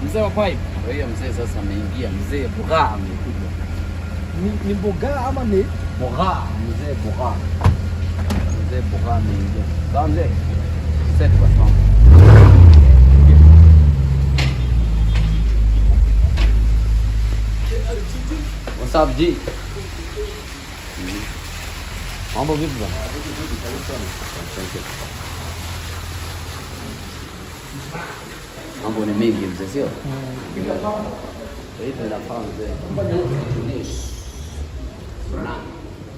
Mzee wa pipe. Kwa hiyo mzee sasa ameingia, mzee Boga amekuja. Ni Boga ama ni Boga? Mzee Boga. Mzee Boga ameingia. Sawa mzee. Set kwa sawa. What's up G? Mambo vipi bwana? Mambo ni mengi mzee, sio? Hivi nafaa mzee.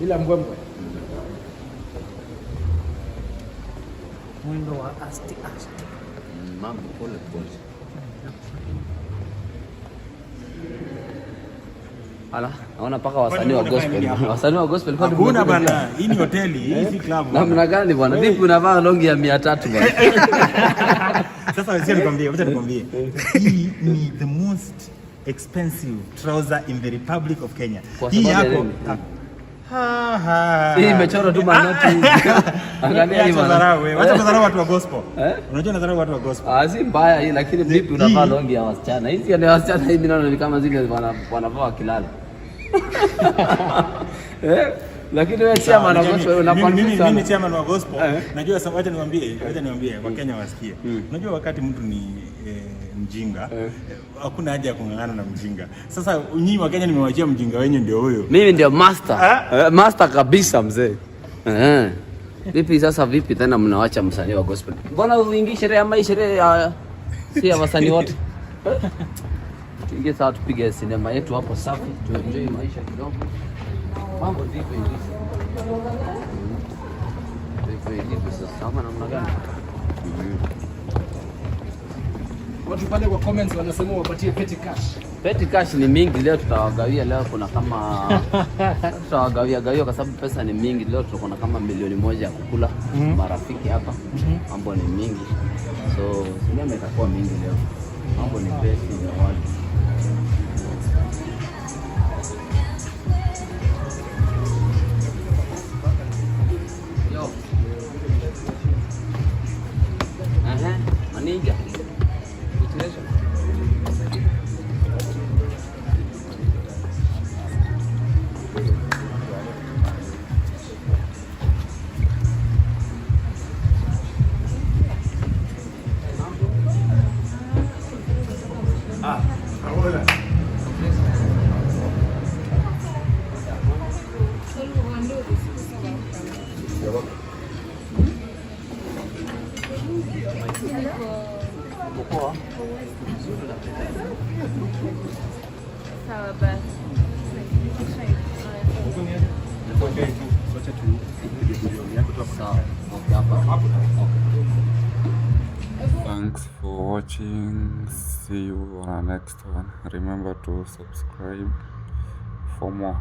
Bila mbwembwe. Mwendo wa asti. Mambo pole pole. Ala, naona paka wasanii wa gospel. Wasanii wa gospel kwa nini? Hakuna bana, hii ni hoteli, hii si club. Namna gani bwana? Vipi unavaa longi ya 300 bwana? Sasa wacha nikwambie. Hii ni the most expensive trouser in the Republic of Kenya. Hii yako. Hii imechorwa tu manoti. Angalia hii bwana. Wacha kudharau watu wa gospel. Unajua nadharau watu wa gospel. Si mbaya hii lakini vipi unavaa longi ya wasichana? Hizi ni wasichana hivi naona ni kama zile wanavaa kilala. Lakini wewe chairman wa gospel unapata mimi chairman wa gospel. Najua sasa wacha niwaambie Wakenya wasikie. Unajua wakati mtu ni mjinga, hakuna haja ya kung'ang'ana na mjinga. Sasa nyinyi Wakenya nimewachia mjinga wenyu ndio huyo. Mimi ndio master. Master kabisa mzee. Vipi sasa vipi tena mnawacha msanii wa gospel? Mbona uingie sherehe ama sherehe ya si ya wasanii wote? Tuingie sasa tupige sinema yetu hapo safi, tuenjoy maisha kidogo. Mambo vipi hivi? Vipi sasa kama namna gani? Watu pale kwa comments wanasema wapatie petty cash. Petty cash ni mingi leo tutawagawia leo kuna kama tutawagawia kwa sababu pesa ni mingi leo tutakuwa kama 1,000,000 ya kukula marafiki hapa. Mambo ni mingi. So sinema itakuwa mingi leo. Mambo ni pesa ya watu. Yo. Maniga. Thanks for watching. See you on our next one. Remember to subscribe for more.